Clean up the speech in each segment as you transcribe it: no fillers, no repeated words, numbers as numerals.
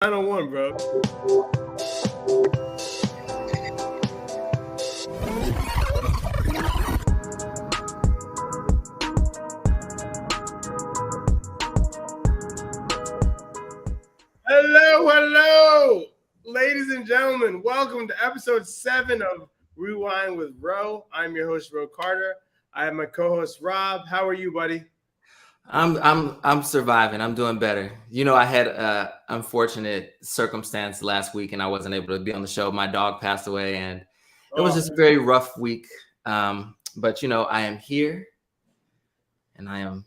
901, bro. Hello, ladies and gentlemen. Welcome to episode 7 of Rewind with Ro. I'm your host, Ro Carter. I have my co-host Rob. How are you, buddy? I'm surviving. I'm doing better. You know, I had a unfortunate circumstance last week, and I wasn't able to be on the show. My dog passed away, and it was just a very rough week. But you know, I am here, and I am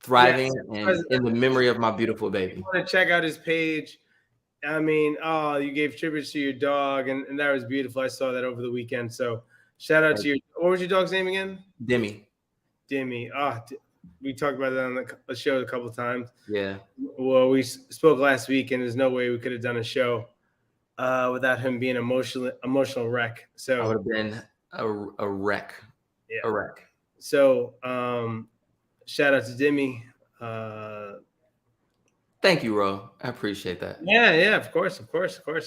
thriving and in the memory of my beautiful baby. I want to check out his page. I mean, you gave tributes to your dog, and that was beautiful. I saw that over the weekend. So shout out to your. What was your dog's name again? Demi. We talked about that on the show a couple of times. Yeah. Well, we spoke last week, and there's no way we could have done a show without him being emotional wreck. So I would have been a wreck. Yeah. A wreck. So shout out to Demi. Thank you, Ro. I appreciate that. Yeah, of course.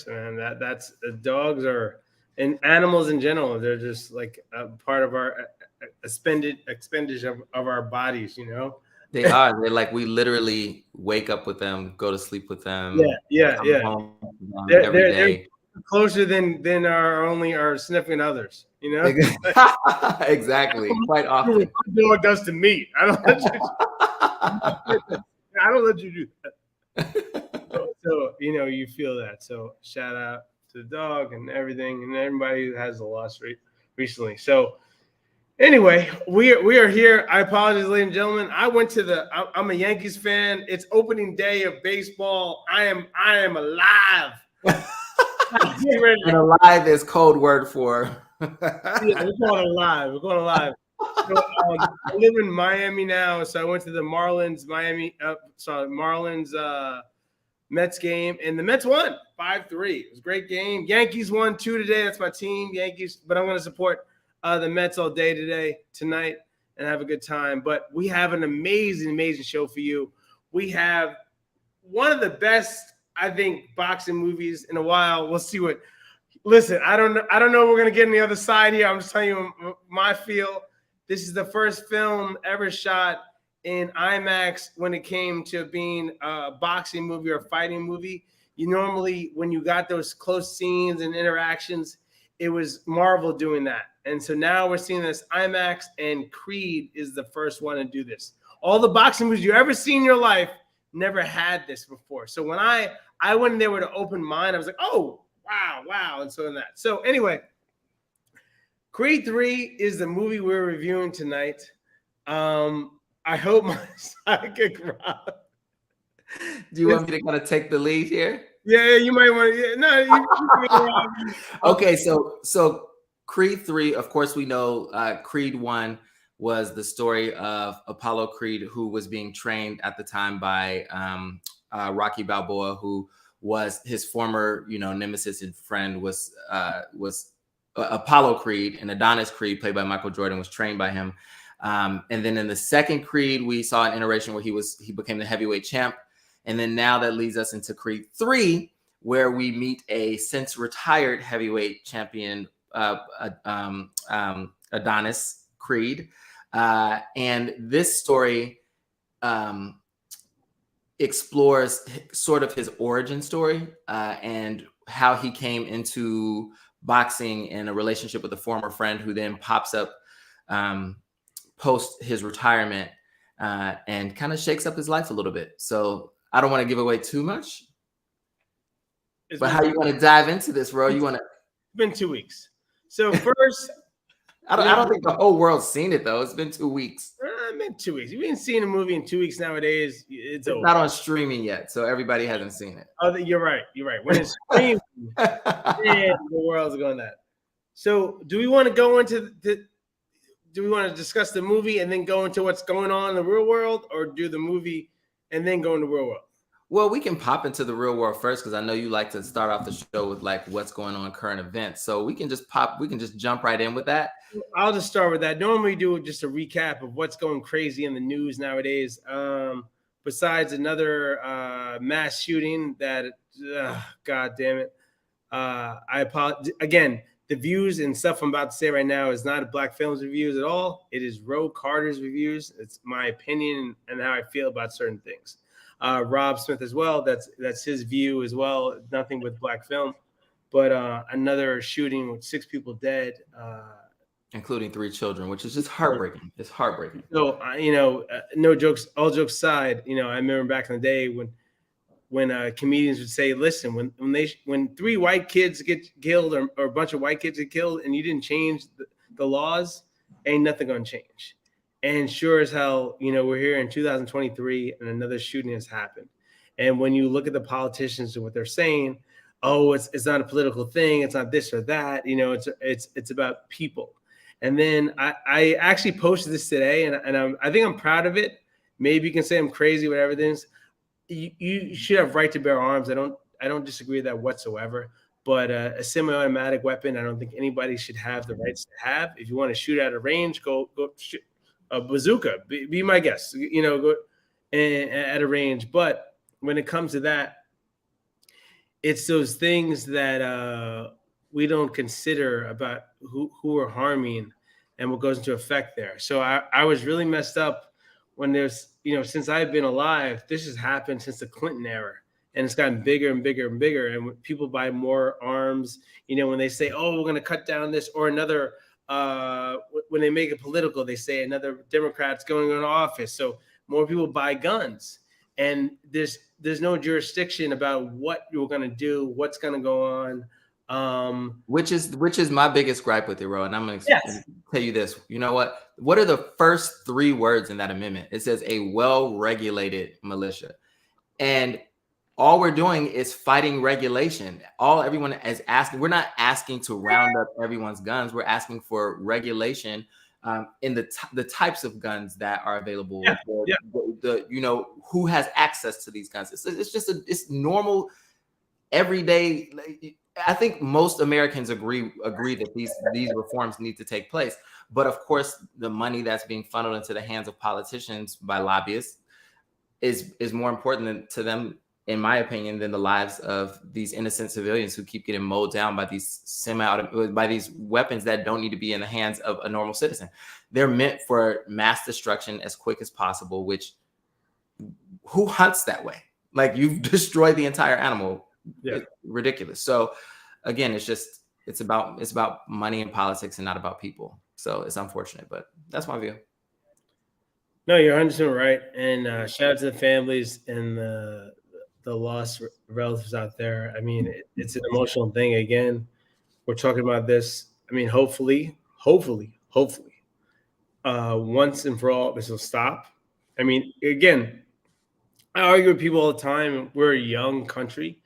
And that's dogs are, and animals in general. They're just like a part of our expenditure of our bodies, you know. They are. They're like, we literally wake up with them, go to sleep with them. Yeah. They're closer than our significant others, you know. Exactly. Quite often. What dog does to me. I don't let you do that. So you know, you feel that. So shout out to the dog and everything, and everybody who has a loss recently. So anyway, we are here. I apologize, ladies and gentlemen. I'm a Yankees fan. It's opening day of baseball. I am alive. And alive is code word for. Yeah, we're going alive. So, I live in Miami now, so I went to the Marlins Mets game, and the Mets won 5-3. It was a great game. Yankees won 2 today. That's my team, Yankees. But I'm going to support the Mets all day tonight, and have a good time. But we have an amazing show for you. We have one of the best, I think, boxing movies in a while. We'll see what. Listen, I don't know. We're going to get on the other side here. I'm just telling you my feel. This is the first film ever shot in IMAX when it came to being a boxing movie or a fighting movie. You normally, when you got those close scenes and interactions, it was Marvel doing that. And so now we're seeing this IMAX, and Creed is the first one to do this. All the boxing movies you ever seen in your life never had this before. So when I went in there with an open mind, I was like, oh, wow. And so in that. So anyway, Creed 3 is the movie we're reviewing tonight. I hope my sidekick Rob. Do you want me to kind of take the lead here? Yeah, you might want to. No. Okay, so Creed 3, of course, we know Creed 1 was the story of Apollo Creed, who was being trained at the time by Rocky Balboa, who was his former, nemesis and friend was Apollo Creed, and Adonis Creed, played by Michael Jordan, was trained by him. And then in the second Creed, we saw an iteration where he became the heavyweight champ. And then now that leads us into Creed 3, where we meet a since retired heavyweight champion, Adonis Creed. And this story explores sort of his origin story and how he came into boxing in a relationship with a former friend who then pops up post his retirement and kind of shakes up his life a little bit. So I don't want to give away too much, but how you want to dive into this, bro? You want to? It's been 2 weeks. So first, I don't think the whole world's seen it though. It's been 2 weeks. It's been 2 weeks. You've been seeing a movie in 2 weeks nowadays. It's over. Not on streaming yet, so everybody hasn't seen it. Oh, you're right. When it's streaming, the world's going that. So, do we want to go into do we want to discuss the movie and then go into what's going on in the real world, or do the movie and then go into the real world? Well, we can pop into the real world first because I know you like to start off the show with like what's going on, current events. So we can just jump right in with that. I'll just start with that. Normally we do just a recap of what's going crazy in the news nowadays. Besides another mass shooting that God damn it. I apologize again. The views and stuff I'm about to say right now is not Black Films reviews at all. It is Ro Carter's reviews. It's my opinion and how I feel about certain things. Rob Smith as well. That's his view as well. Nothing with Black Film, but another shooting with 6 people dead, including 3 children, which is just heartbreaking. It's heartbreaking. So no jokes. All jokes aside, I remember back in the day when comedians would say, listen, when 3 white kids get killed or a bunch of white kids get killed and you didn't change the laws, ain't nothing gonna change. And sure as hell, we're here in 2023 and another shooting has happened. And when you look at the politicians and what they're saying, oh, it's not a political thing, it's not this or that, it's about people. And then I actually posted this today, and I think I'm proud of it. Maybe you can say I'm crazy, whatever it is. You should have right to bear arms. I don't disagree with that whatsoever. But a semi-automatic weapon, I don't think anybody should have the rights to have. If you want to shoot at a range, go shoot a bazooka. Be my guest. Go at a range. But when it comes to that, it's those things that we don't consider about who are harming and what goes into effect there. So I was really messed up when there's, since I've been alive, this has happened since the Clinton era, and it's gotten bigger and bigger and bigger. And when people buy more arms, when they say, oh, we're going to cut down this or another, when they make it political, they say another Democrat's going into office. So more people buy guns, and there's no jurisdiction about what you're going to do, what's going to go on. Which is my biggest gripe with it, Ro. And I'm going to tell you this. You know what? What are the first 3 words in that amendment? It says a well-regulated militia. And all we're doing is fighting regulation. Everyone is asking, we're not asking to round up everyone's guns. We're asking for regulation in the types of guns that are available. Who has access to these guns. It's just it's normal, everyday. I think most Americans agree that these reforms need to take place. But of course, the money that's being funneled into the hands of politicians by lobbyists is more important to them, in my opinion, than the lives of these innocent civilians who keep getting mowed down by these by these weapons that don't need to be in the hands of a normal citizen. They're meant for mass destruction as quick as possible, which who hunts that way? Like, you've destroyed the entire animal. Yeah. It's ridiculous. So again, it's about money and politics and not about people. So it's unfortunate, but that's my view. No, you're 100% right. And shout out to the families and the lost relatives out there. I mean, it's an emotional thing. Again, we're talking about this. I mean, hopefully, once and for all, this will stop. I mean, again, I argue with people all the time. We're a young country.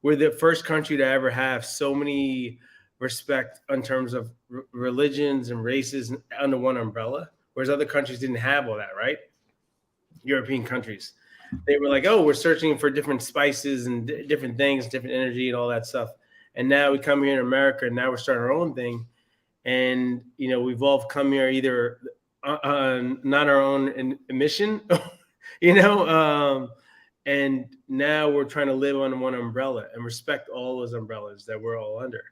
We're the first country to ever have so many respect in terms of religions and races under one umbrella, whereas other countries didn't have all that, right? European countries. They were like, oh, we're searching for different spices and different things, different energy and all that stuff. And now we come here in America, and now we're starting our own thing. And, we've all come here either not our own mission, and now we're trying to live under one umbrella and respect all those umbrellas that we're all under.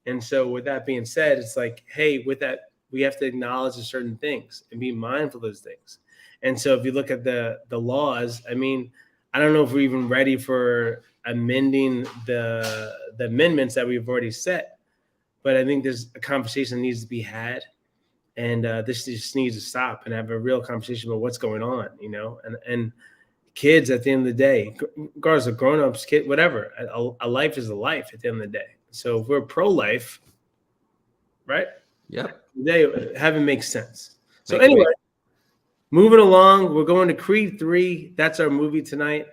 And so with that being said, it's like, hey, with that, we have to acknowledge certain things and be mindful of those things. And so if you look at the laws, I mean, I don't know if we're even ready for amending the amendments that we've already set, but I think there's a conversation that needs to be had. And this just needs to stop and have a real conversation about what's going on, and kids at the end of the day, regardless of grown-ups, kid, whatever, a life is a life at the end of the day. So if we're pro-life, right? Yep. Having makes sense. So anyway, moving along, we're going to Creed 3. That's our movie tonight.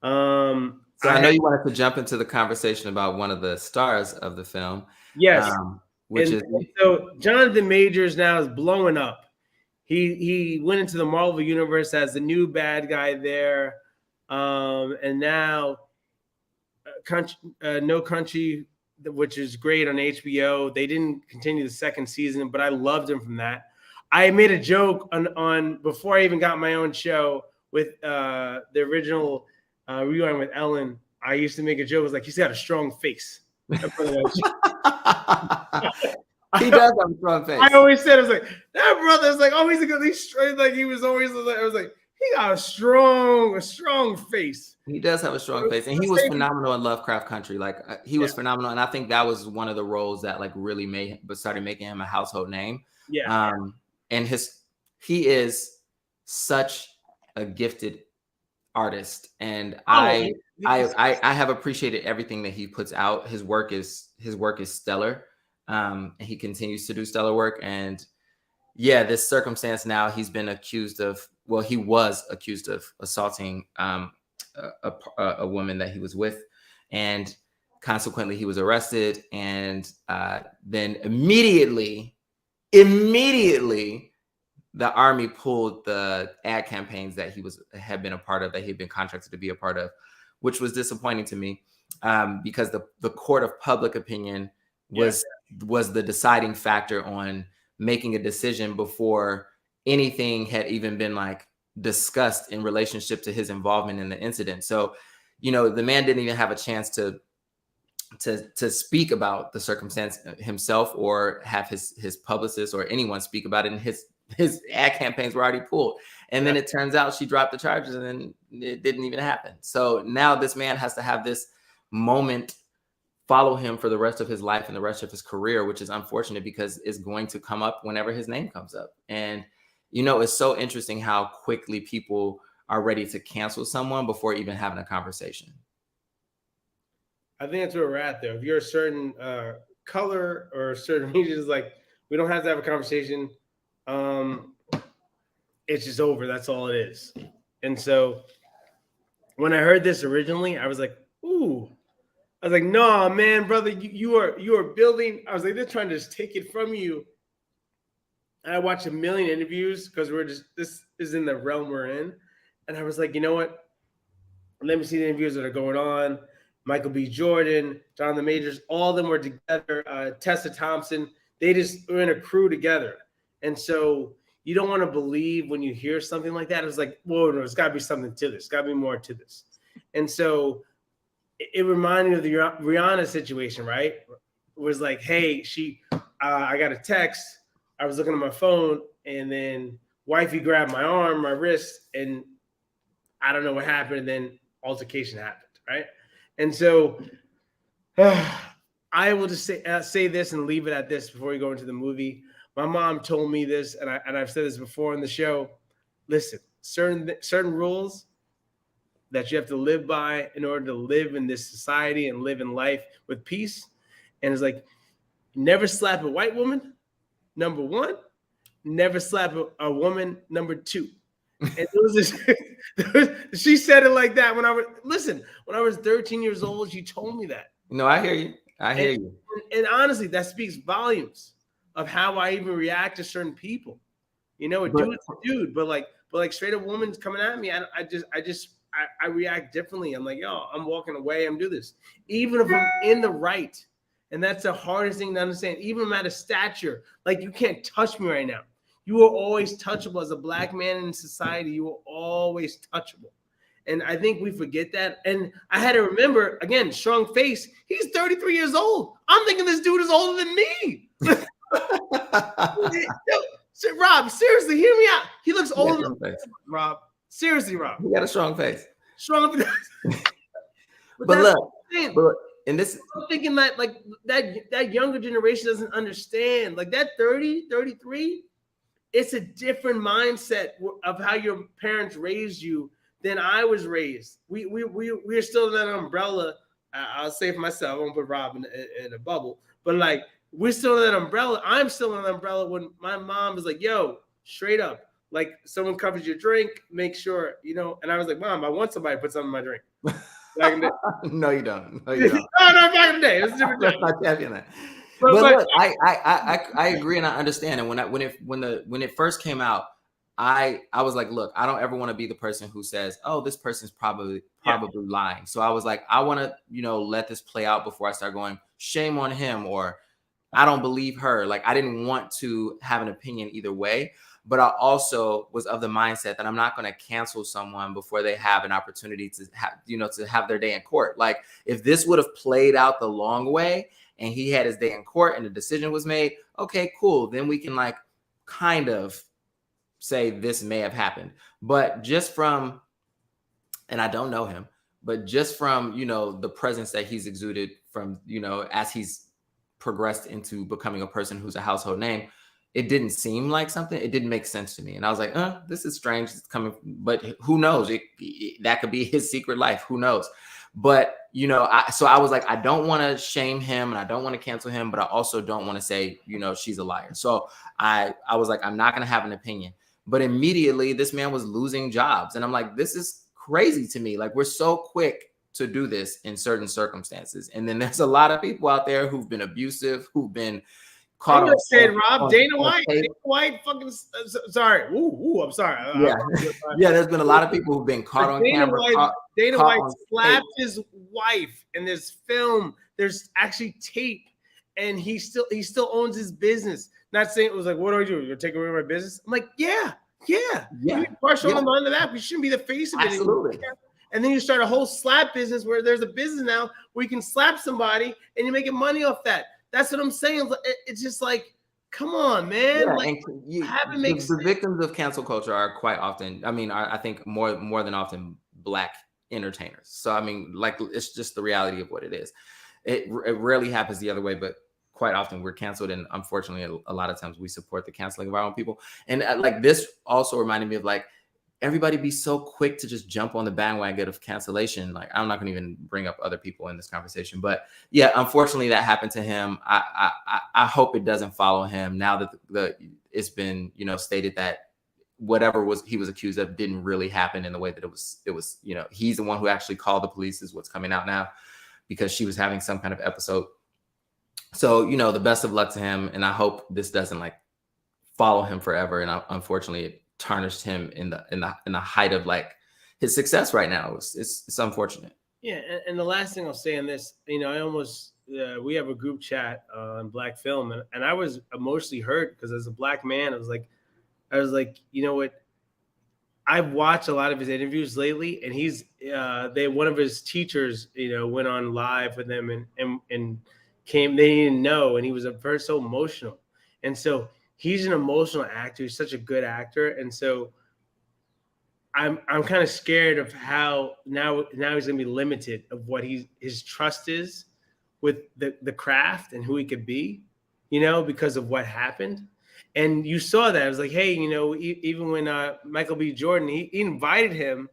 So I know you wanted to jump into the conversation about one of the stars of the film. Yes. So Jonathan Majors now is blowing up. He went into the Marvel universe as the new bad guy there, and now No Country, which is great on HBO. They didn't continue the second season, but I loved him from that. I made a joke on before I even got my own show with the original Rewind with Ellen. I used to make a joke. It was like, he's got a strong face. He does have a strong face. I always said, I was like, that brother is like always he's straight. Like he was always like, I was like, he got a strong face. He does have a strong face, and he was phenomenal in Lovecraft Country. Like he was phenomenal, and I think that was one of the roles that like really started making him a household name. Yeah. And he is such a gifted artist, and I have appreciated everything that he puts out. His work is stellar. And he continues to do stellar work. And yeah, this circumstance now, he was accused of assaulting a woman that he was with, and consequently he was arrested. And then immediately the Army pulled the ad campaigns that he had been a part of, that he'd been contracted to be a part of, which was disappointing to me, because the court of public opinion was the deciding factor on making a decision before anything had even been like discussed in relationship to his involvement in the incident. So, you know, the man didn't even have a chance to speak about the circumstance himself, or have his publicist or anyone speak about it. And his ad campaigns were already pulled. And then it turns out she dropped the charges, and then it didn't even happen. So now this man has to have this moment follow him for the rest of his life and the rest of his career, which is unfortunate because it's going to come up whenever his name comes up. And, you know, it's so interesting how quickly people are ready to cancel someone before even having a conversation. I think that's where we're at, though. If you're a certain color or a certain region, it's like, we don't have to have a conversation. It's just over. That's all it is. And so when I heard this originally, I was like, ooh. I was like, no, man, brother, you are building. I was like, they're trying to just take it from you. And I watched a million interviews because this is in the realm we're in. And I was like, you know what? Let me see the interviews that are going on. Michael B. Jordan, Jonathan Majors, all of them were together. Tessa Thompson, they just were in a crew together. And so you don't want to believe when you hear something like that. It's like, whoa, no, there's got to be something to this. Got to be more to this. And so it reminded me of the Rihanna situation, right? It was like, hey, I got a text. I was looking at my phone, and then wifey grabbed my arm, my wrist, and I don't know what happened. And then altercation happened, right? And so I will just say this and leave it at this before we go into the movie. My mom told me this, and I've said this before in the show. Listen, certain rules that you have to live by in order to live in this society and live in life with peace. And it's like, never slap a white woman, number one. Never slap a woman, number two. And it was she said it like that when I was 13 years old. She told me that. No, I hear you. And honestly, that speaks volumes of how I even react to certain people. You know, a dude's a dude, but like straight up woman's coming at me. I react differently. I'm like, yo, I'm walking away. I'm doing this. Even if I'm in the right. And that's the hardest thing to understand. Even if I'm at a stature, like, you can't touch me right now. You are always touchable as a black man in society. You are always touchable. And I think we forget that. And I had to remember, again, strong face. He's 33 years old. I'm thinking this dude is older than me. Rob, seriously, hear me out. He looks older than me. Rob. Seriously, Rob. He got a strong face. Strong. but look, and this, I'm thinking that like that younger generation doesn't understand. Like that 30, 33, it's a different mindset of how your parents raised you than I was raised. We're still in that umbrella. I'll say for myself, I won't put Rob in a bubble, but like we're still in that umbrella. I'm still in that umbrella when my mom is like, yo, straight up, like someone covers your drink, make sure, you know. And I was like, Mom, I want somebody to put something in my drink. No, you don't. No, you don't. No, back in the day. It was a different time. Not champion that. But look, I agree and I understand. And when it first came out, I was like, look, I don't ever want to be the person who says, oh, this person's probably lying. So I was like, I want to, you know, let this play out before I start going, shame on him, or I don't believe her. Like, I didn't want to have an opinion either way. but I also was of the mindset that I'm not going to cancel someone before they have an opportunity to have, to have their day in court. Like if this would have played out the long way and he had his day in court and the decision was made, okay, cool. Then we can like kind of say this may have happened. But just from, and I don't know him, but just from, the presence that he's exuded from, as he's progressed into becoming a person who's a household name, it didn't seem like something. It didn't make sense to me. And I was like, this is strange. It's coming, but who knows? That could be his secret life. Who knows? But, so I was like, I don't want to shame him and I don't want to cancel him, but I also don't want to say, she's a liar. So I was like, I'm not going to have an opinion. But immediately this man was losing jobs. And I'm like, this is crazy to me. Like we're so quick to do this in certain circumstances. And then there's a lot of people out there who've been abusive, who've been caught on. Rob, Dana White, fucking sorry. I'm sorry. Yeah. There's been a lot of people who've been caught on camera. Dana White slapped his wife in this film. There's actually tape, and he still owns his business. Not saying it was like, what do I do? You're gonna take away my business? I'm like, yeah. You partial on the mind of that. We shouldn't be the face of it. Absolutely. And then you start a whole slap business where there's a business now where you can slap somebody and you're making money off that. That's what I'm saying. It's just like, come on, man. Yeah, like, the victims of cancel culture are quite often, I think more than often Black entertainers. So, like, it's just the reality of what it is. It rarely happens the other way, but quite often we're canceled. And unfortunately, a lot of times we support the canceling of our own people. And like this also reminded me of like, everybody be so quick to just jump on the bandwagon of cancellation. Like, I'm not going to even bring up other people in this conversation, but yeah, unfortunately that happened to him. I hope it doesn't follow him now that it's been, stated that whatever he was accused of didn't really happen in the way that it was, he's the one who actually called the police is what's coming out now because she was having some kind of episode. So, the best of luck to him. And I hope this doesn't like follow him forever. And unfortunately it tarnished him in the height of like his success right now. It's unfortunate. Yeah, and the last thing I'll say on this, I almost we have a group chat on Black Film, and I was emotionally hurt because as a Black man, I was like, you know what? I've watched a lot of his interviews lately, and he's one of his teachers, went on live with him and came. They didn't know, and he was very so emotional, and so. He's an emotional actor. He's such a good actor. And so I'm kind of scared of how now he's going to be limited of what his trust is with the craft and who he could be, because of what happened. And you saw that. I was like, hey, even when Michael B. Jordan, he invited him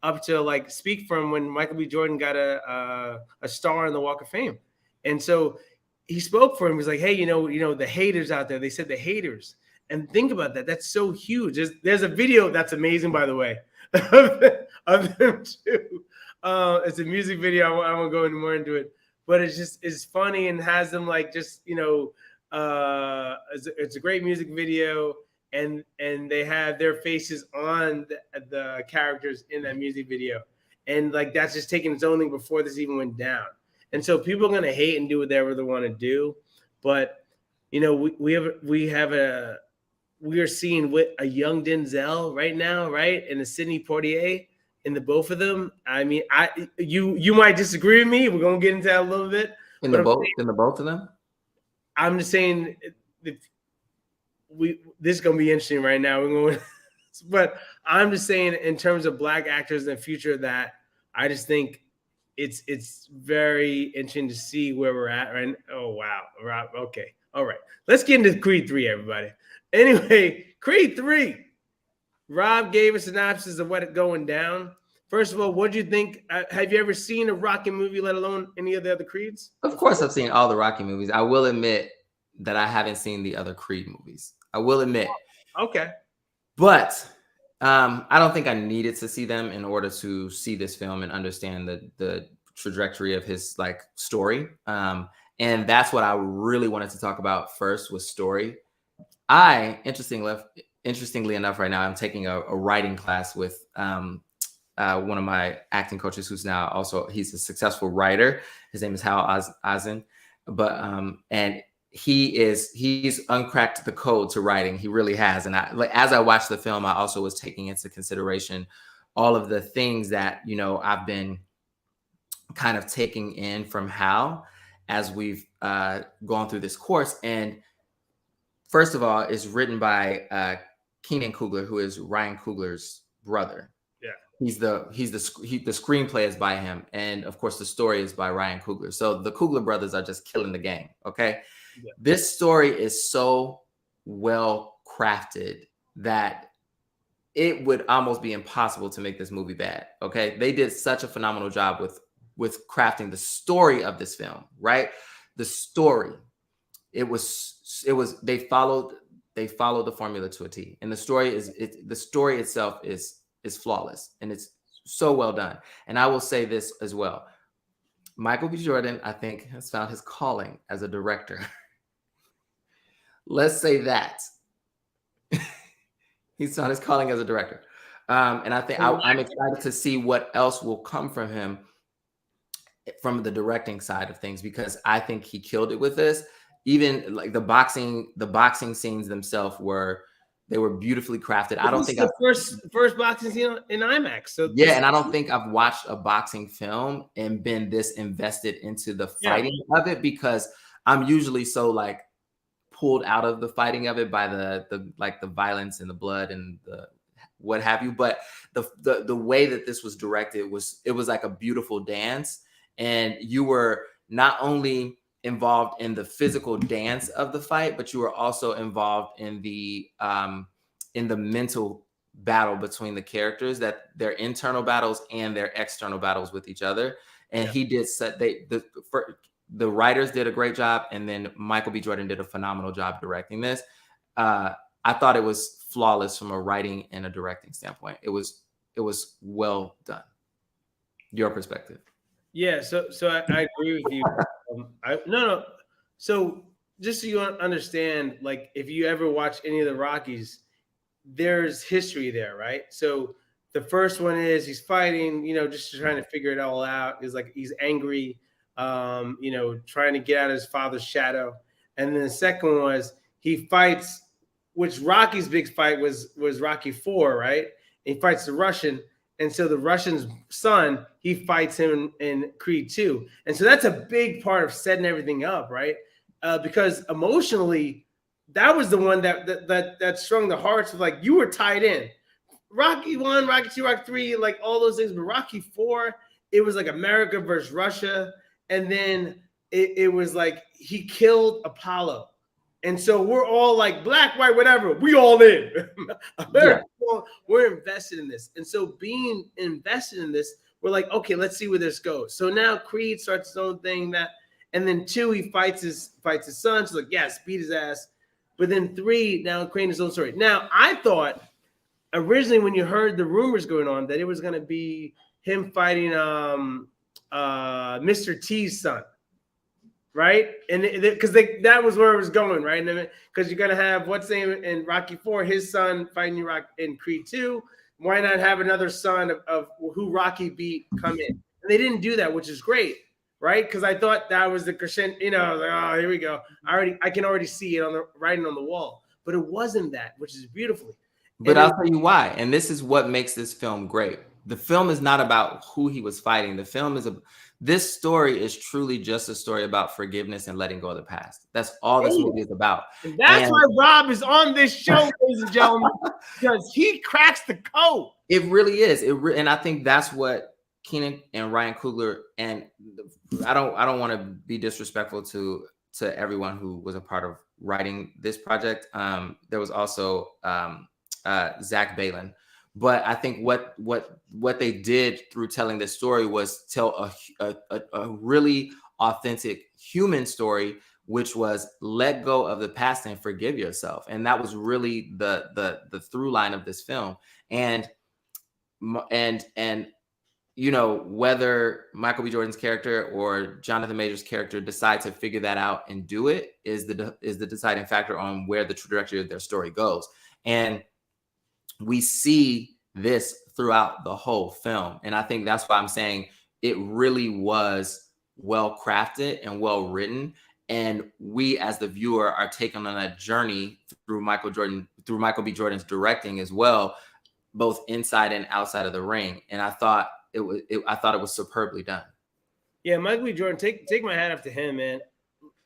up to like speak for him when Michael B. Jordan got a star on the Walk of Fame. And so he spoke for him. He's like, hey, the haters out there. They said the haters. And think about that. That's so huge. There's a video that's amazing, by the way, of them too. It's a music video. I won't go any more into it, but it's funny and has them like just, it's a great music video. And they have their faces on the characters in that music video. And like, that's just taking its own thing before this even went down. And so people are going to hate and do whatever they want to do. But, we are seeing with a young Denzel right now, right? And a Sidney Poitier in the both of them. You might disagree with me. We're going to get into that a little bit. In the both of them? I'm just saying this is going to be interesting right now. But I'm just saying in terms of Black actors in the future that I just think it's very interesting to see where we're at right now. Oh, wow. Okay. All right. Let's get into Creed 3, everybody. Anyway, Creed 3. Rob gave a synopsis of what it's going down. First of all, what do you think? Have you ever seen a Rocky movie, let alone any of the other Creeds? Of course, I've seen all the Rocky movies. I will admit that I haven't seen the other Creed movies. I will admit. Okay. But I don't think I needed to see them in order to see this film and understand the trajectory of his like story. And that's what I really wanted to talk about first was story. Interestingly enough, right now I'm taking a writing class with one of my acting coaches who's now also, he's a successful writer. His name is Hal Ozen. But and he's uncracked the code to writing. He really has. And as I watched the film, I also was taking into consideration all of the things that, I've been kind of taking in from Hal as we've gone through this course. And first of all, it's written by Keenan Coogler, who is Ryan Coogler's brother. Yeah, the screenplay is by him, and of course the story is by Ryan Coogler. So the Coogler brothers are just killing the game. Okay, yeah. This story is so well crafted that it would almost be impossible to make this movie bad. Okay, they did such a phenomenal job with crafting the story of this film. Right, the story. It was they followed the formula to a T, and the story itself is flawless, and it's so well done. And I will say this as well. Michael B. Jordan, I think, has found his calling as a director. Let's say that. He's found his calling as a director. And I think I'm excited to see what else will come from him from the directing side of things, because I think he killed it with this. Even like the boxing scenes themselves were beautifully crafted. I don't think the first boxing scene in IMAX. So yeah, and I don't think I've watched a boxing film and been this invested into the fighting of it, because I'm usually so like pulled out of the fighting of it by the violence and the blood and the what have you. But the way that this was directed was like a beautiful dance, and you were not only involved in the physical dance of the fight, but you were also involved in the mental battle between the characters, that their internal battles and their external battles with each other. And he did the writers did a great job, and then Michael B. Jordan did a phenomenal job directing this. I thought it was flawless from a writing and a directing standpoint. It was well done. Your perspective? Yeah, so I agree with you. No. So just so you understand, like if you ever watch any of the Rockies, there's history there, right? So the first one is he's fighting, just trying to figure it all out. He's angry, trying to get out of his father's shadow. And then the second one was he fights, which Rocky's big fight was Rocky IV, right? And he fights the Russian. And so the Russian's son, he fights him in Creed 2. And so that's a big part of setting everything up, right? Because emotionally, that was the one that strung the hearts of, like, you were tied in. Rocky 1, Rocky 2, Rocky 3, like all those things. But Rocky 4, it was like America versus Russia. And then it was like he killed Apollo. And so we're all like black, white, whatever. We all in. We're invested in this. And so being invested in this, we're like, okay, let's see where this goes. So now Creed starts his own thing, and then 2, he fights his son. So like, yes, beat his ass. But then 3, now creating his own story. Now, I thought originally when you heard the rumors going on that it was going to be him fighting Mr. T's son. Right, and because that was where it was going, right? Because you're gonna have what's name in Rocky 4, his son fighting you in Creed 2. Why not have another son of who Rocky beat come in? And they didn't do that, which is great, right? Because I thought that was the crescendo. I was like, oh, here we go. I can already see it on the writing on the wall, but it wasn't that, which is beautifully. But I'll tell you why, and this is what makes this film great. The film is not about who he was fighting. The film is this story is truly just a story about forgiveness and letting go of the past. That's all this movie is about. And that's why Rob is on this show, ladies and gentlemen, because he cracks the code. It really is. And I think that's what Keenan and Ryan Coogler, and I don't want to be disrespectful to everyone who was a part of writing this project. There was also Zach Baylin. But I think what they did through telling this story was tell a really authentic human story, which was let go of the past and forgive yourself. And that was really the through line of this film. And whether Michael B. Jordan's character or Jonathan Majors' character decide to figure that out and do it is the deciding factor on where the trajectory of their story goes. And we see this throughout the whole film. And I think that's why I'm saying it really was well crafted and well written. And we as the viewer are taken on that journey through Michael B. Jordan's directing as well, both inside and outside of the ring. And I thought it was superbly done. Yeah, Michael B. Jordan, take my hat off to him, man.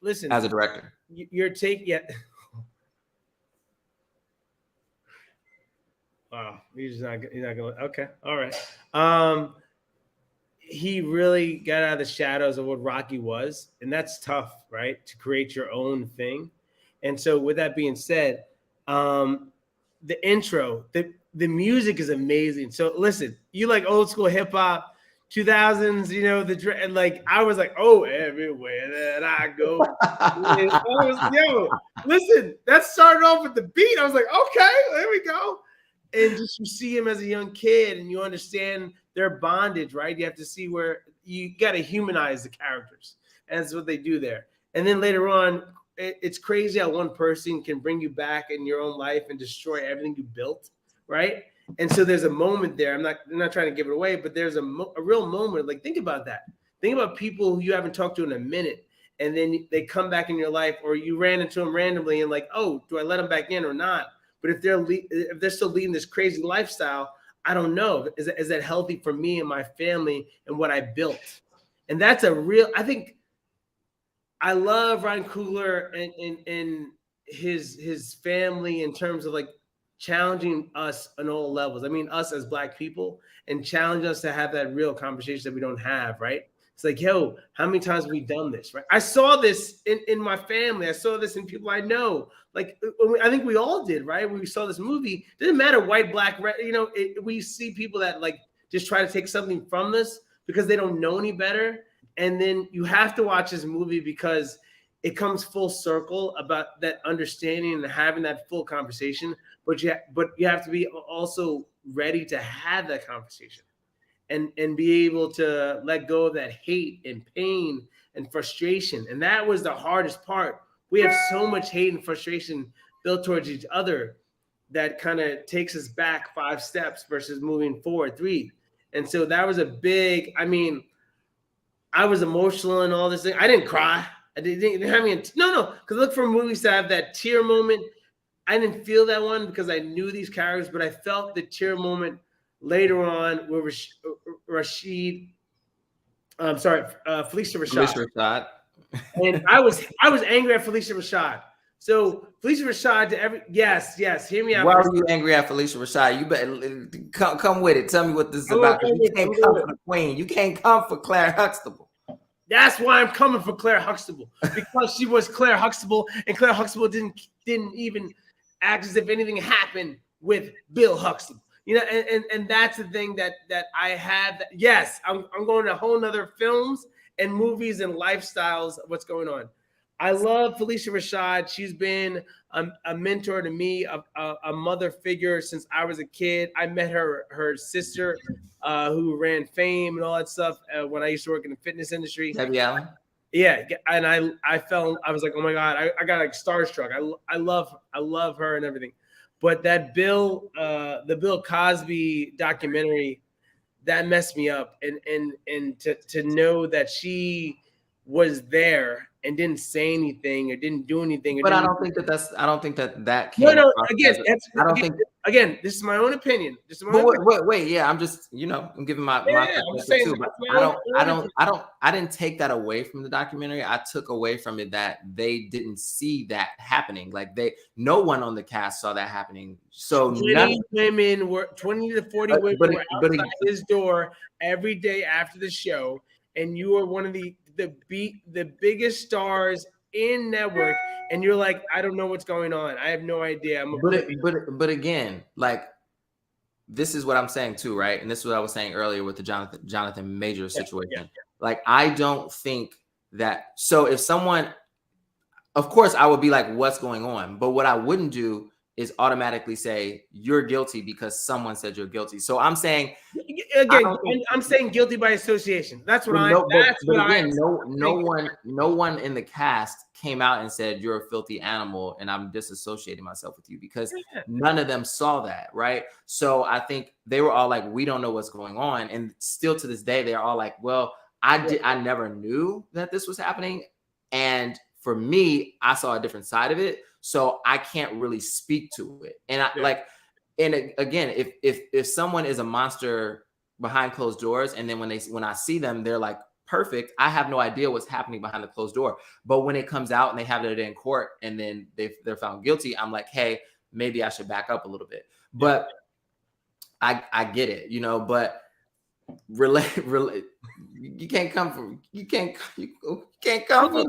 Listen, as a director, your take, yeah. Wow, he's not going. Okay, all right. He really got out of the shadows of what Rocky was, and that's tough, right? To create your own thing. And so, with that being said, the intro, the music is amazing. So, listen, you like old school hip hop, 2000s, you know, like I was like, oh, everywhere that I go. Listen, that started off with the beat. I was like, okay, there we go. And just you see him as a young kid and you understand their bondage, right? You have to see where you got to humanize the characters. And that's what they do there. And then later on, it's crazy how one person can bring you back in your own life and destroy everything you built, right? And so there's a moment there. I'm not trying to give it away, but there's a real moment. Like, think about that. Think about people who you haven't talked to in a minute, and then they come back in your life, or you ran into them randomly and like, oh, do I let them back in or not? But if they're still leading this crazy lifestyle, I don't know. Is that healthy for me and my family and what I built? And that's a real. I think I love Ryan Coogler and his family in terms of like challenging us on all levels. I mean, us as Black people, and challenge us to have that real conversation that we don't have, right? It's like, yo, how many times have we done this, right? I saw this in my family. I saw this in people I know. Like, I think we all did, right? When we saw this movie, it didn't matter white, Black, red, you know, we see people that like just try to take something from this because they don't know any better. And then you have to watch this movie because it comes full circle about that understanding and having that full conversation. But you have to be also ready to have that conversation and be able to let go of that hate and pain and frustration. And that was the hardest part. We have so much hate and frustration built towards each other that kind of takes us back 5 steps versus moving forward 3. And so that was a big, I mean, I was emotional and all this thing. I didn't cry. I didn't have me. No. Because look for movies to have that tear moment. I didn't feel that one because I knew these characters, but I felt the tear moment later on where Felicia Rashad. And I was angry at Felicia Rashad. So Felicia Rashad yes, hear me out. Why were you angry at Felicia Rashad? You better come with it. Tell me what this is about. You can't come for the queen. You can't come for Claire Huxtable. That's why I'm coming for Claire Huxtable, because she was Claire Huxtable, and Claire Huxtable didn't even act as if anything happened with Bill Huxtable. You know, and that's the thing that I have. Yes, I'm going to whole nother films and movies and lifestyles of what's going on. I love Felicia Rashad. She's been a mentor to me, a mother figure since I was a kid. I met her sister, who ran Fame and all that stuff when I used to work in the fitness industry. Debbie Allen. Yeah, and I was like, oh my God, I got like starstruck. I love her and everything. But that the Bill Cosby documentary, that messed me up. And to know that she was there and didn't say anything or didn't do anything. But I don't think that came. No. Again, this is my own opinion. Wait. Yeah, I'm just, I'm giving my perspective too. But I didn't take that away from the documentary. I took away from it that they didn't see that happening. Like no one on the cast saw that happening. So 20 to 40 women were outside his door every day after the show, and you were one of the biggest stars in network, and you're like, I don't know what's going on. I have no idea. But again, like, this is what I'm saying too, right? And this is what I was saying earlier with the Jonathan Major situation. Yeah. Like, I don't think that. So if someone, of course, I would be like, what's going on? But what I wouldn't do is automatically say you're guilty because someone said you're guilty. So I'm saying, again, I'm saying guilty by association. That's what no one in the cast came out and said you're a filthy animal and I'm disassociating myself with you, because none of them saw that, right? So I think they were all like, we don't know what's going on. And still to this day, they're all like, well, I never knew that this was happening. And for me, I saw a different side of it, so I can't really speak to it. And again, if someone is a monster behind closed doors, and then when I see them, they're like perfect, I have no idea what's happening behind the closed door. But when it comes out and they have it in court and then they're found guilty, I'm like, hey, maybe I should back up a little bit. But I get it, but relate. You can't come from. You can't come from.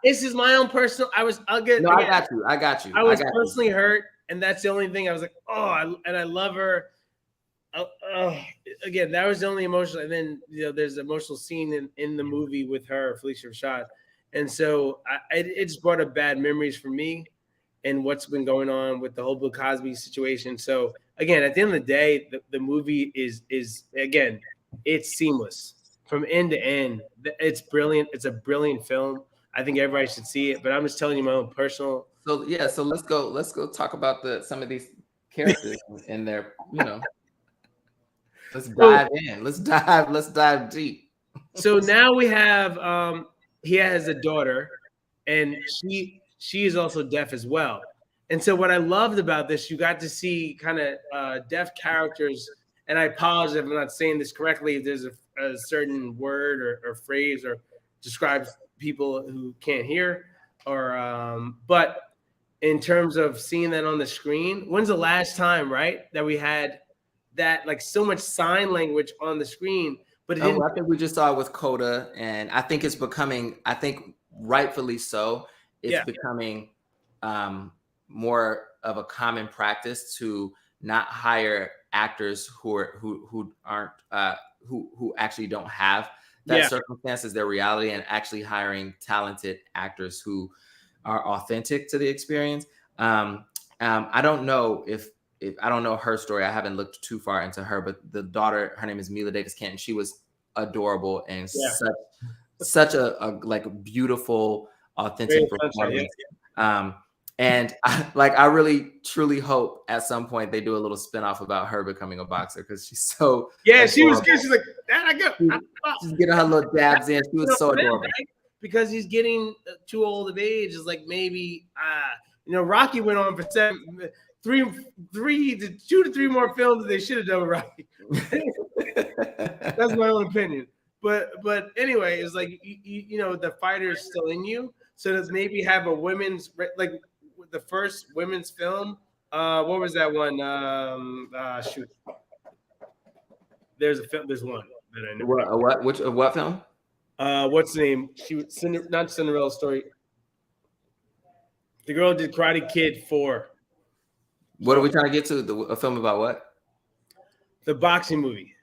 This is my own personal. I'll get. No, I got you. I was personally hurt, and that's the only thing. I was like, and I love her. Again, that was the only emotional. And then there's an emotional scene in the movie with her, Phylicia Rashad, and so it just brought up bad memories for me, and what's been going on with the whole Bill Cosby situation. So again, at the end of the day, the movie is again, it's seamless from end to end. It's brilliant. It's a brilliant film. I think everybody should see it. But I'm just telling you my own personal. So yeah, so let's go talk about some of these characters in there. Let's dive in. Let's dive deep. So now we have he has a daughter, and she is also deaf as well. And so what I loved about this, you got to see kind of deaf characters. And I apologize if I'm not saying this correctly. If there's a certain word or phrase or describes people who can't hear, but in terms of seeing that on the screen, when's the last time, right, that we had that like so much sign language on the screen? But I think we just saw it with Coda, and I think it's becoming. I think rightfully so. It's becoming more of a common practice to not hire actors who actually don't have that circumstances, their reality, and actually hiring talented actors who are authentic to the experience. I don't know if I don't know her story. I haven't looked too far into her, but the daughter, her name is Mila Davis Canton. She was adorable and such a like beautiful, authentic performance. And I really truly hope at some point they do a little spinoff about her becoming a boxer, because she's so adorable. She was good. She's like, Dad, I go. She's getting her little dabs in. She was so adorable. Right? Because he's getting too old of age. It's like maybe Rocky went on for 2 to 3 more films that they should have done with Rocky. That's my own opinion. But anyway, it's like the fighter is still in you. So let's maybe have a women's, like the first women's film. What was that one? Shoot. There's a film. There's one that I know. What film? What's the name? She was not Cinderella Story. The girl did Karate Kid 4. What are we trying to get to? A film about what? The boxing movie.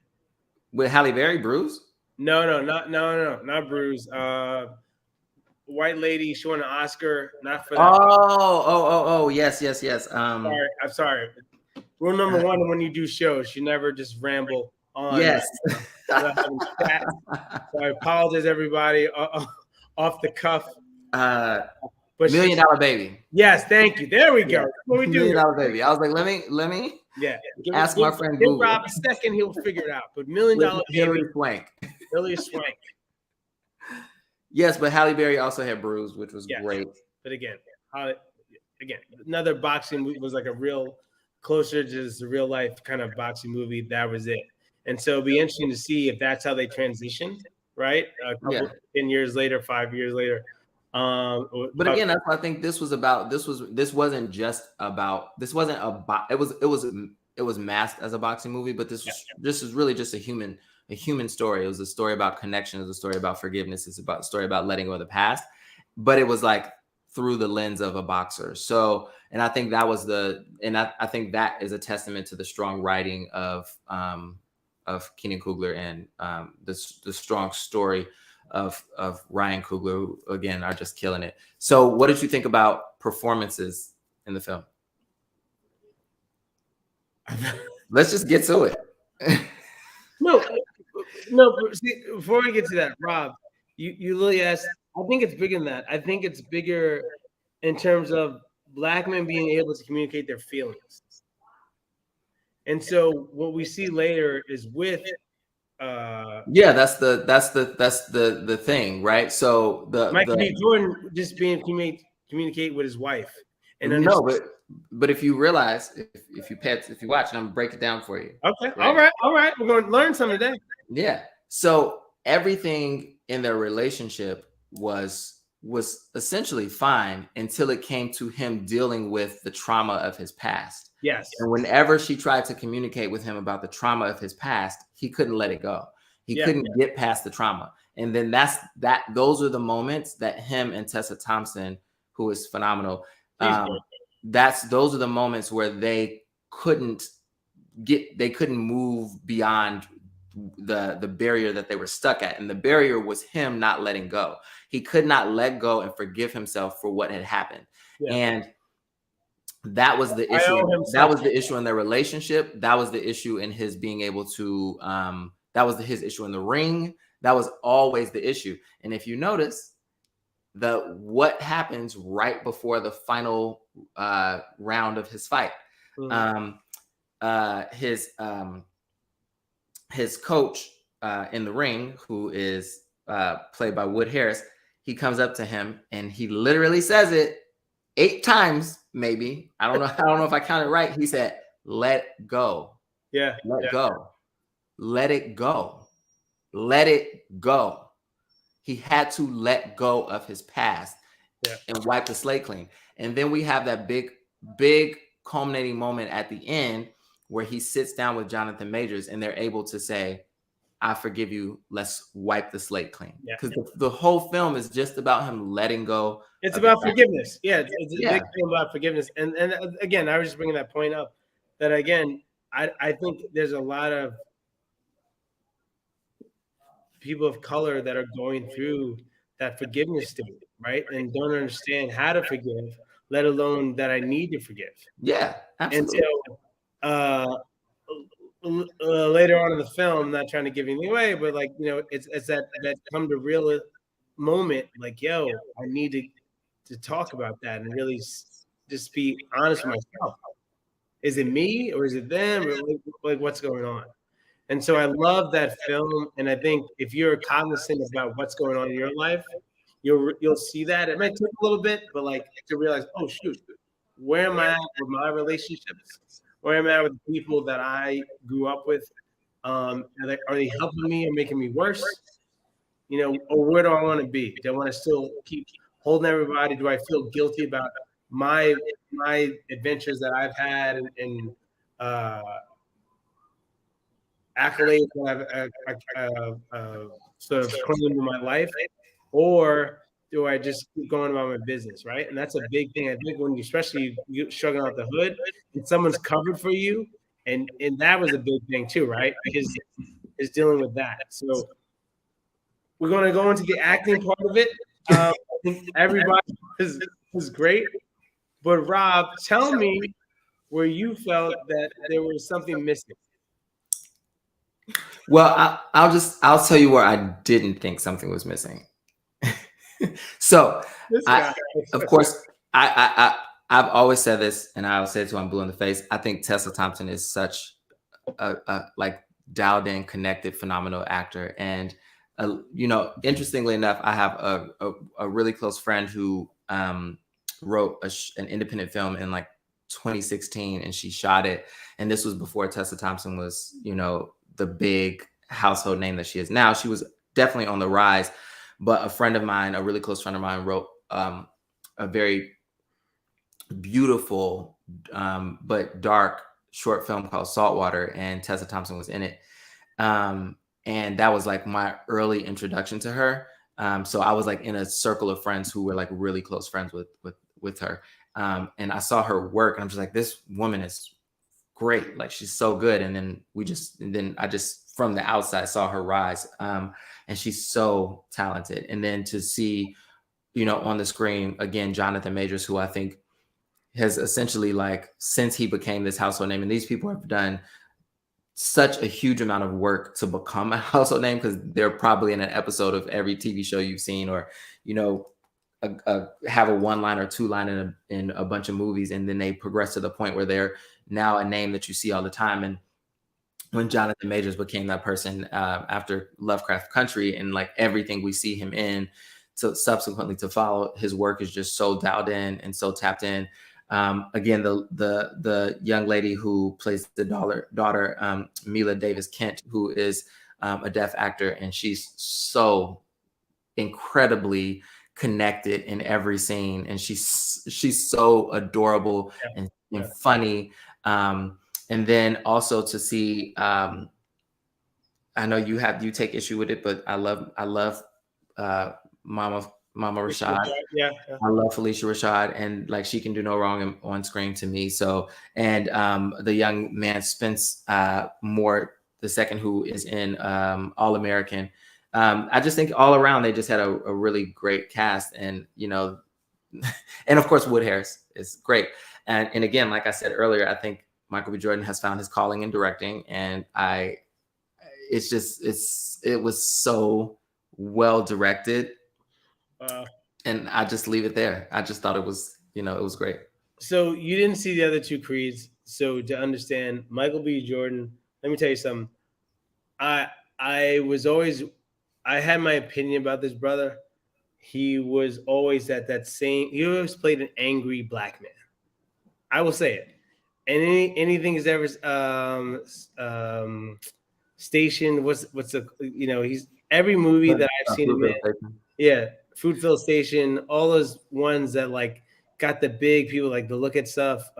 With Halle Berry, Bruce? No, not Bruce. White lady, she won an Oscar, not for that. Oh, yes. I'm sorry. Rule number 1 when you do shows, you never just ramble on. Yes. So I apologize, everybody, off the cuff. But $1 Million Baby. Yes, thank you. There we go. What we do? $1 Million Baby. I was like, let me. Ask my friend Google. Give Rob a second, he'll figure it out. But $1 Million Baby. Hilary Swank. Yes, but Halle Berry also had Bruise, which was great. But again, another boxing movie was like a real closer to just a real life kind of boxing movie. That was it. And so it'd be interesting to see if that's how they transitioned, right? 10 years later, 5 years later. But again, that's what I think this was about. This wasn't it was masked as a boxing movie, but this is really just a human story. It was a story about connection. It was a story about forgiveness. It's about a story about letting go of the past, but it was like through the lens of a boxer. So, and I think that was I think that is a testament to the strong writing of Keenan Coogler and the strong story of Ryan Coogler, who again are just killing it. So what did you think about performances in the film? Let's just get to it. No. See, before we get to that, Rob, you really asked. I think it's bigger than that. I think it's bigger in terms of Black men being able to communicate their feelings. And so what we see later is with Yeah, that's the thing, right? So Michael the B. Jordan just being communicate with his wife and no, understand. but if you realize, if you watch, and I'm gonna break it down for you. Okay, Right? all right. We're going to learn something today. Yeah. So everything in their relationship was essentially fine until it came to him dealing with the trauma of his past. Yes. And whenever she tried to communicate with him about the trauma of his past, he couldn't let it go. He couldn't get past the trauma. And then those are the moments that him and Tessa Thompson, who is phenomenal, those are the moments where they couldn't move beyond the barrier that they were stuck at. And the barrier was him not letting go. He could not let go and forgive himself for what had happened. Yeah. And that was the issue. That was the issue in their relationship. That was the issue in his being able to, that was his issue in the ring. That was always the issue. And if you notice, what happens right before the final round of his fight, his coach in the ring, who is played by Wood Harris, he comes up to him and he literally says it 8 times, maybe. I don't know if I counted right. He said, "Let go." Yeah. Let go. Let it go. Let it go. He had to let go of his past and wipe the slate clean. And then we have that big culminating moment at the end where he sits down with Jonathan Majors and they're able to say, "I forgive you. Let's wipe the slate clean." Because the whole film is just about him letting go. It's about forgiveness. Yeah, it's a big thing about forgiveness. And again, I was just bringing that point up that, again, I think there's a lot of people of color that are going through that forgiveness state, right? And don't understand how to forgive, let alone that I need to forgive. Yeah, absolutely. And so later on in the film, I'm not trying to give anything away, but like, it's that come to real moment, like, yo, I need to talk about that and really just be honest with myself. Is it me or is it them, or like what's going on? And so I love that film, and I think if you're cognizant about what's going on in your life, you'll see that. It might take a little bit, but like to realize, oh shoot, where am I at with my relationships? Where am I at with the people that I grew up with? Are they helping me or making me worse? Or where do I want to be? Do I want to still keep holding everybody? Do I feel guilty about my adventures that I've had and accolades that I've sort of claimed in my life, or do I just keep going about my business, right? And that's a big thing. I think when especially you struggling out the hood, and someone's covered for you, and that was a big thing too, right? Because is dealing with that. So we're going to go into the acting part of it. I think everybody was great, but Rob, tell me where you felt that there was something missing. Well, I'll tell you where I didn't think something was missing. So, of course, I've always said this, and I'll say it till I'm blue in the face. I think Tessa Thompson is such a like dialed in, connected, phenomenal actor. And interestingly enough, I have a really close friend who wrote an independent film in like 2016, and she shot it. And this was before Tessa Thompson was, the big household name that she is now. She was definitely on the rise, but a friend of mine, a really close friend of mine, wrote a very beautiful but dark short film called Saltwater, and Tessa Thompson was in it. And that was like my early introduction to her. So I was like in a circle of friends who were like really close friends with her. And I saw her work, and I'm just like, this woman is great. Like, she's so good. And then I just from the outside saw her rise. And she's so talented. And then to see, on the screen again, Jonathan Majors, who I think has essentially, like, since he became this household name, and these people have done such a huge amount of work to become a household name, because they're probably in an episode of every TV show you've seen, or, have a 1-line or 2-line in a bunch of movies, and then they progress to the point where they're now a name that you see all the time. And when Jonathan Majors became that person after Lovecraft Country, and like everything we see him in, so subsequently to follow, his work is just so dialed in and so tapped in. Again, the young lady who plays the daughter, Mila Davis Kent, who is a deaf actor, and she's so incredibly connected in every scene, and she's so adorable and funny. And then also to see, I know you take issue with it, but I love Mama Rashad. Yeah. I love Felicia Rashad, and like she can do no wrong on screen to me. So, and the young man Spence Moore, the second, who is in All American. I just think all around they just had a really great cast, and and of course Wood Harris is great. And again, like I said earlier, I think Michael B. Jordan has found his calling in directing, and it was so well directed. And I just leave it there. I just thought it was great. So you didn't see the other two Creeds. So to understand Michael B. Jordan, let me tell you something. I had my opinion about this brother. He was always he always played an angry black man. I will say it. And anything is ever stationed. He's every movie that I've seen him in. Yeah, Fruitvale Station, all those ones that like got the big people like the look at stuff.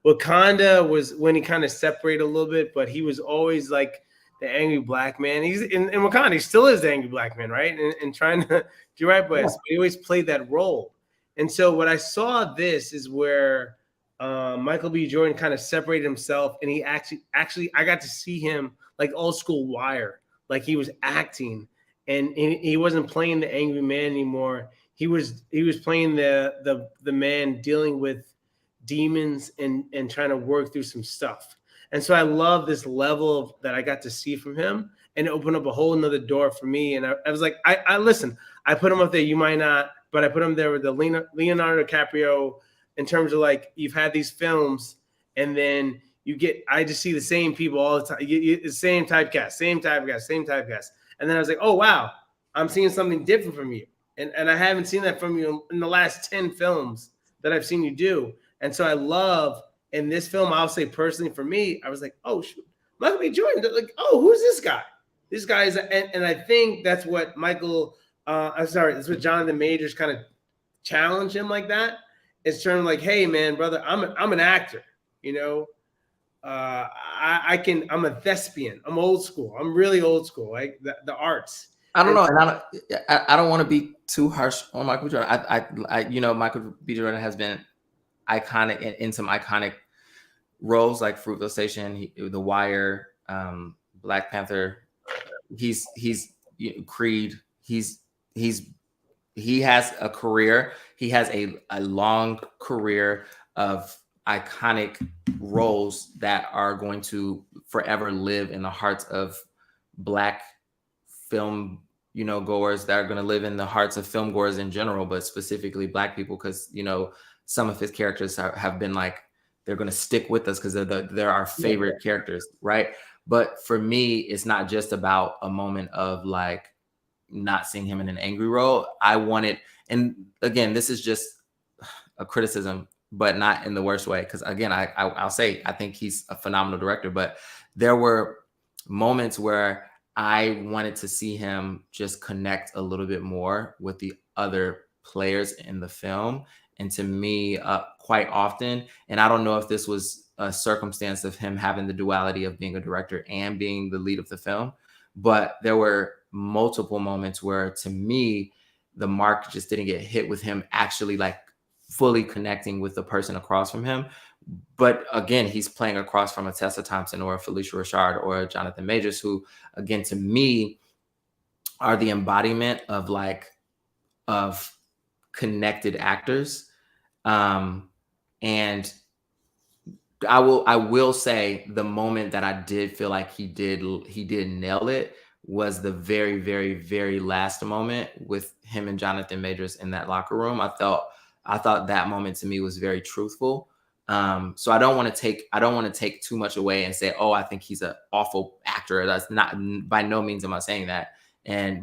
Wakanda was when he kind of separated a little bit, but he was always like the angry black man. He's in Wakanda, he still is the angry black man, right? And trying to do right by us. But he always played that role. And so what I saw this is where Michael B. Jordan kind of separated himself, and he actually I got to see him like old school Wire, like he was acting, and he wasn't playing the angry man anymore. He was playing the man dealing with demons and trying to work through some stuff. And so I love this level that I got to see from him, and it opened up a whole nother door for me. And I was like, I listen, I put him up there. You might not, but I put him there with the Leonardo DiCaprio. In terms of like you've had these films, and then I just see the same people all the time. Same typecast. And then I was like, oh wow, I'm seeing something different from you, and I haven't seen that from you in the last 10 films that I've seen you do. And so I love in this film, I'll say personally for me, I was like, oh shoot, Michael B. Jordan. Like, oh, who's this guy? This guy is, and I think that's what that's what Jonathan Majors kind of challenged him like that. It's terms of like, hey man, brother, I'm an actor, I'm a thespian. I'm old school. I'm really old school, like the arts. I don't know, and I don't want to be too harsh on Michael B. Jordan. Michael B. Jordan has been iconic in some iconic roles like Fruitvale Station, The Wire, Black Panther. He's Creed. He has a career. He has a long career of iconic roles that are going to forever live in the hearts of Black film, goers, that are going to live in the hearts of film goers in general, but specifically Black people, because, some of his characters have been like, they're going to stick with us because they're our favorite characters, right? But for me, it's not just about a moment of like not seeing him in an angry role. I wanted, and again, this is just a criticism, but not in the worst way. Because again, I'll say I think he's a phenomenal director, but there were moments where I wanted to see him just connect a little bit more with the other players in the film. And to me, quite often, and I don't know if this was a circumstance of him having the duality of being a director and being the lead of the film, but there were multiple moments where, to me, the mark just didn't get hit with him actually like fully connecting with the person across from him. But again, he's playing across from a Tessa Thompson or a Felicia Rashad or a Jonathan Majors, who, again, to me, are the embodiment of connected actors. And I will say the moment that I did feel like he did nail it was the very, very, very last moment with him and Jonathan Majors in that locker room. I thought that moment to me was very truthful. So I don't want to take too much away and say, oh, I think he's an awful actor. That's not, by no means am I saying that.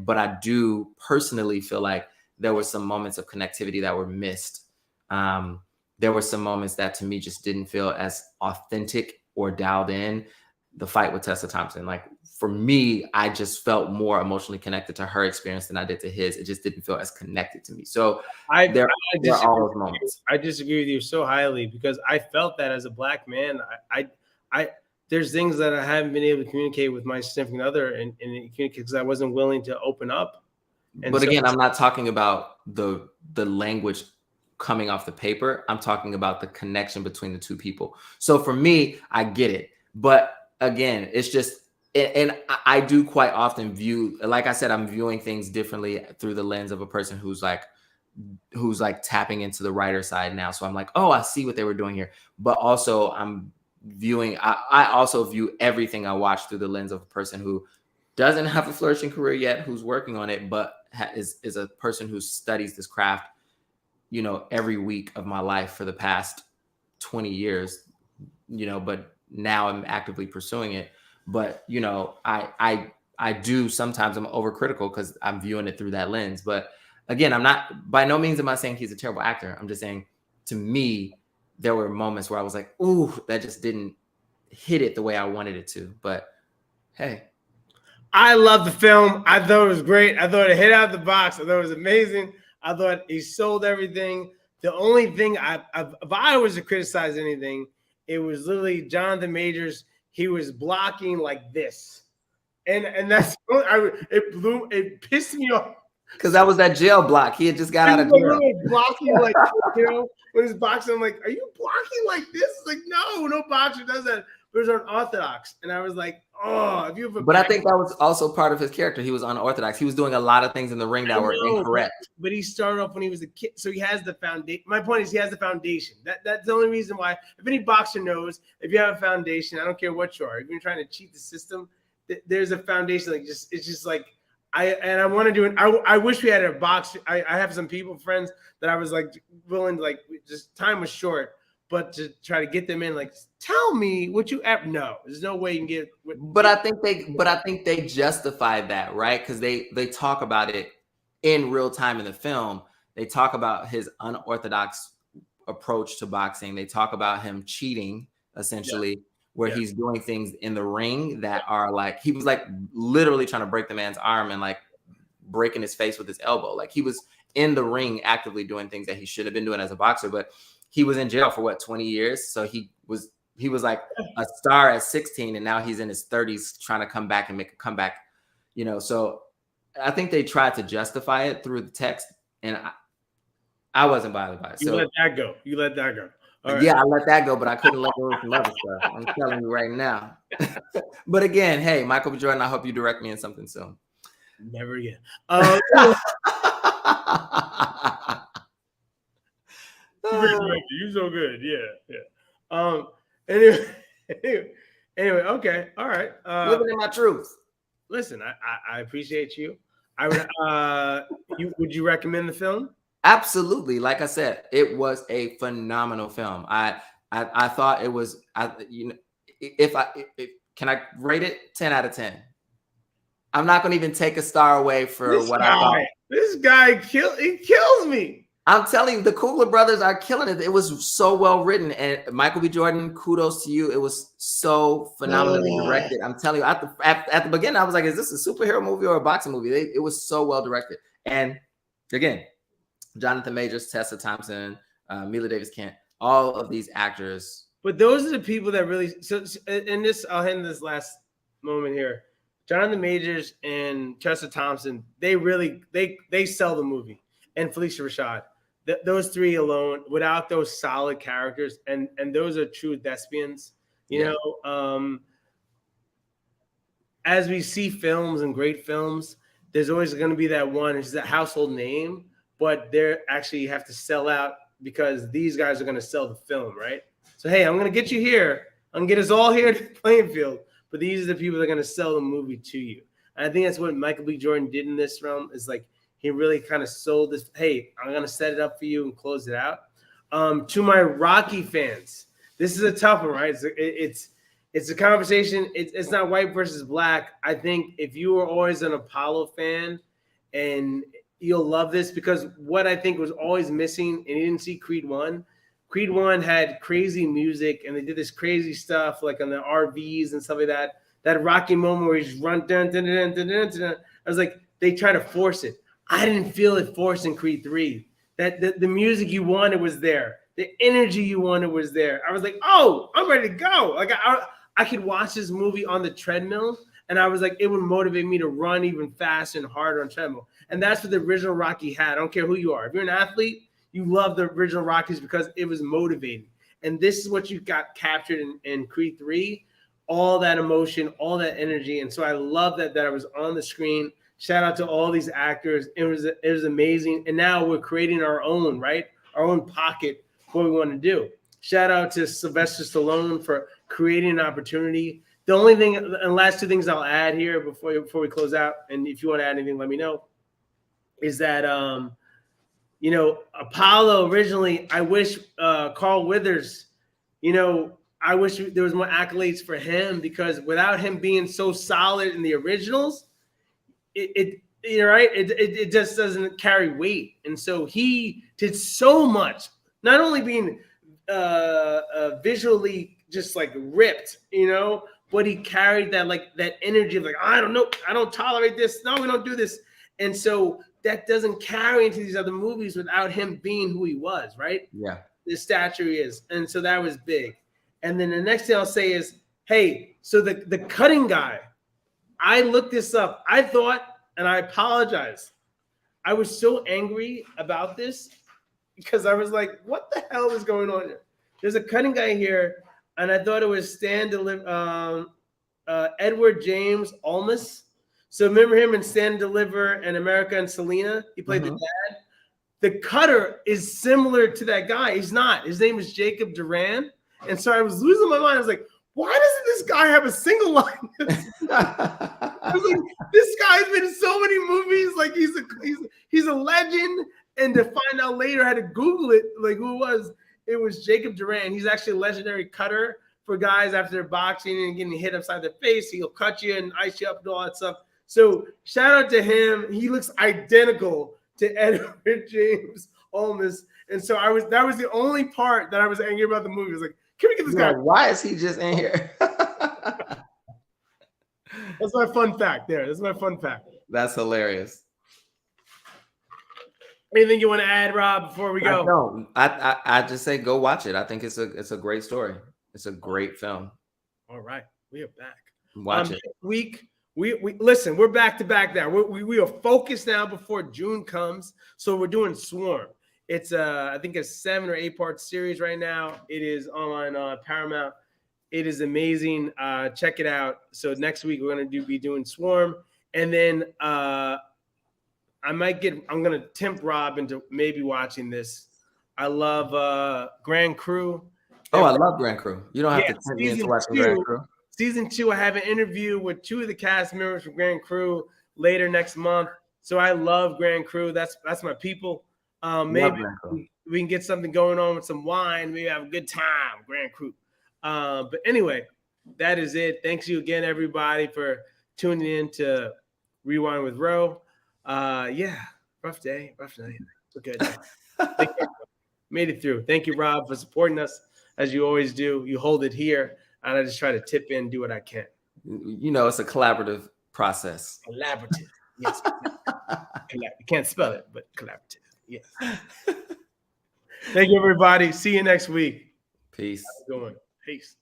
But I do personally feel like there were some moments of connectivity that were missed. There were some moments that to me just didn't feel as authentic or dialed in. The fight with Tessa Thompson, like for me, I just felt more emotionally connected to her experience than I did to his. It just didn't feel as connected to me. So there are all those moments. I disagree with you so highly because I felt that as a Black man. I there's things that I haven't been able to communicate with my significant other, and because I wasn't willing to open up. And but again, I'm not talking about the language coming off the paper. I'm talking about the connection between the two people. So for me, I get it. But again, it's just, and I do quite often view, like I said, I'm viewing things differently through the lens of a person who's like tapping into the writer side now. So I'm like, oh, I see what they were doing here. But also I'm viewing, I also view everything I watch through the lens of a person who doesn't have a flourishing career yet, who's working on it, but is a person who studies this craft, you know, every week of my life for the past 20 years, you know, but now I'm actively pursuing it. But, you know, I do sometimes I'm overcritical because I'm viewing it through that lens. But again, I'm not, by no means am I saying he's a terrible actor. I'm just saying, to me, there were moments where I was like, ooh, that just didn't hit it the way I wanted it to. But hey. I love the film. I thought it was great. I thought it hit out the box. I thought it was amazing. I thought he sold everything. The only thing if I was to criticize anything, it was literally Jonathan Majors. He was blocking like this, and that's it pissed me off because that was that jail block. He had just got out of jail. Blocking like, you know, when he's boxing, I'm like, are you blocking like this? It's like, no boxer does that. But it was unorthodox, and I was like, oh, if you have a but I think that was also part of his character. He was unorthodox. He was doing a lot of things in the ring that were incorrect. But he started off when he was a kid, so he has the foundation. My point is, he has the foundation. That's the only reason why. If any boxer knows, if you have a foundation, I don't care what you are. If you're trying to cheat the system, there's a foundation. Like it's just like I want to do it. I wish we had a box. I have some friends that I was like willing to, like, just time was short. But to try to get them in, like, tell me what you have. No, there's no way you can get. But I think they justified that, right? Because they talk about it in real time in the film. They talk about his unorthodox approach to boxing. They talk about him cheating, essentially, where he's doing things in the ring that are like, he was like literally trying to break the man's arm and like breaking his face with his elbow. Like he was in the ring actively doing things that he should have been doing as a boxer, but he was in jail for what, 20 years. So he was like a star at 16, and now he's in his 30s trying to come back and make a comeback, you know? So I think they tried to justify it through the text, and I wasn't bothered by it. You let that go. You let that go. Right. Yeah, I let that go, but I couldn't let go of some other stuff. I'm telling you right now. But again, hey, Michael B. Jordan, I hope you direct me in something soon. Never again. You're so good. Yeah. Anyway, okay. All right. Living in my truth. Listen, I appreciate you. I would would you recommend the film? Absolutely. Like I said, it was a phenomenal film. I thought it was, can I rate it 10 out of 10? I'm not going to even take a star away for I thought. This guy kills me. I'm telling you, the Coogler brothers are killing it. It was so well written, and Michael B. Jordan, kudos to you. It was so phenomenally directed. I'm telling you, at the beginning, I was like, "Is this a superhero movie or a boxing movie?" It was so well directed, and again, Jonathan Majors, Tessa Thompson, Mila Davis Kent, all of these actors. But those are the people that really. So in this, I'll end this last moment here. Jonathan Majors and Tessa Thompson, they really they sell the movie, and Phylicia Rashad. Those three alone, without those solid characters, and those are true thespians. You know, as we see films and great films, there's always going to be that one who's that household name, but they're actually have to sell out because these guys are going to sell the film, right? So hey, I'm going to get you here. I'm going to get us all here to the playing field, but these are the people that are going to sell the movie to you. And I think that's what Michael B. Jordan did in this realm. Is like, he really kind of sold this. Hey, I'm going to set it up for you and close it out. To my Rocky fans, this is a tough one, right? It's a conversation. It's not white versus black. I think if you were always an Apollo fan, and you'll love this, because what I think was always missing, and you didn't see Creed 1. Creed 1 had crazy music, and they did this crazy stuff like on the RVs and stuff like that. That Rocky moment where he's run dun, dun, dun, dun, dun, dun. I was like, they try to force it. I didn't feel it forced in Creed 3. That the music you wanted was there. The energy you wanted was there. I was like, oh, I'm ready to go. Like I could watch this movie on the treadmill, and I was like, it would motivate me to run even faster and harder on treadmill. And that's what the original Rocky had. I don't care who you are. If you're an athlete, you love the original Rockies because it was motivating. And this is what you got captured in Creed 3, all that emotion, all that energy. And so I love that I was on the screen. Shout out to all these actors. It was amazing. And now we're creating our own, right? Our own pocket, what we want to do. Shout out to Sylvester Stallone for creating an opportunity. The only thing, and last two things I'll add here before we close out, and if you want to add anything, let me know, is that Apollo originally, I wish Carl Weathers, I wish there was more accolades for him, because without him being so solid in the originals, it just doesn't carry weight. And so he did so much, not only being visually just like ripped, but he carried that energy of like, I don't know, I don't tolerate this. No, we don't do this. And so that doesn't carry into these other movies without him being who he was, right? Yeah. The stature he is. And so that was big. And then the next thing I'll say is, hey, so the cutting guy, I looked this up. I thought, and I apologize, I was so angry about this because I was like, what the hell is going on here? There's a cutting guy here, and I thought it was Edward James Olmos. So remember him in Stand and Deliver and America and Selena? He played the dad. The cutter is similar to that guy. He's not. His name is Jacob Duran. And so I was losing my mind. I was like, why doesn't this guy have a single line? I was like, this guy's been in so many movies. Like he's a legend. And to find out later, I had to Google it, like who it was. It was Jacob Duran. He's actually a legendary cutter for guys after they're boxing and getting hit upside the face. He'll cut you and ice you up and all that stuff. So shout out to him. He looks identical to Edward James Olmos. And so that was the only part that I was angry about the movie. I was like, can we get this guy? Why is he just in here? That's my fun fact there. That's my fun fact. That's hilarious. Anything you want to add, Rob, before we go? No, I just say go watch it. I think it's a great story. It's a great film. All right, we are back. Watch it. Week. We listen. We're back to back now. We are focused now before June comes. So we're doing Swarm. It's I think a 7 or 8 part series right now. It is on Paramount. It is amazing. Check it out. So next week we're gonna be doing Swarm, and then I'm gonna tempt Rob into maybe watching this. I love Grand Crew. Oh, I love Grand Crew. You don't have to tempt me into watching Grand Crew. Season 2, I have an interview with 2 of the cast members from Grand Crew later next month. So I love Grand Crew. That's my people. Maybe we can get something going on with some wine. Maybe have a good time, Grand Crew. But anyway, that is it. Thanks you again, everybody, for tuning in to Rewind with Ro. Yeah, rough day. We're good. Made it through. Thank you, Rob, for supporting us as you always do. You hold it here. And I just try to tip in, do what I can. It's a collaborative process. Collaborative. Yes. You can't spell it, but collaborative. Yes. Thank you, everybody. See you next week. Peace. How's it going? Peace.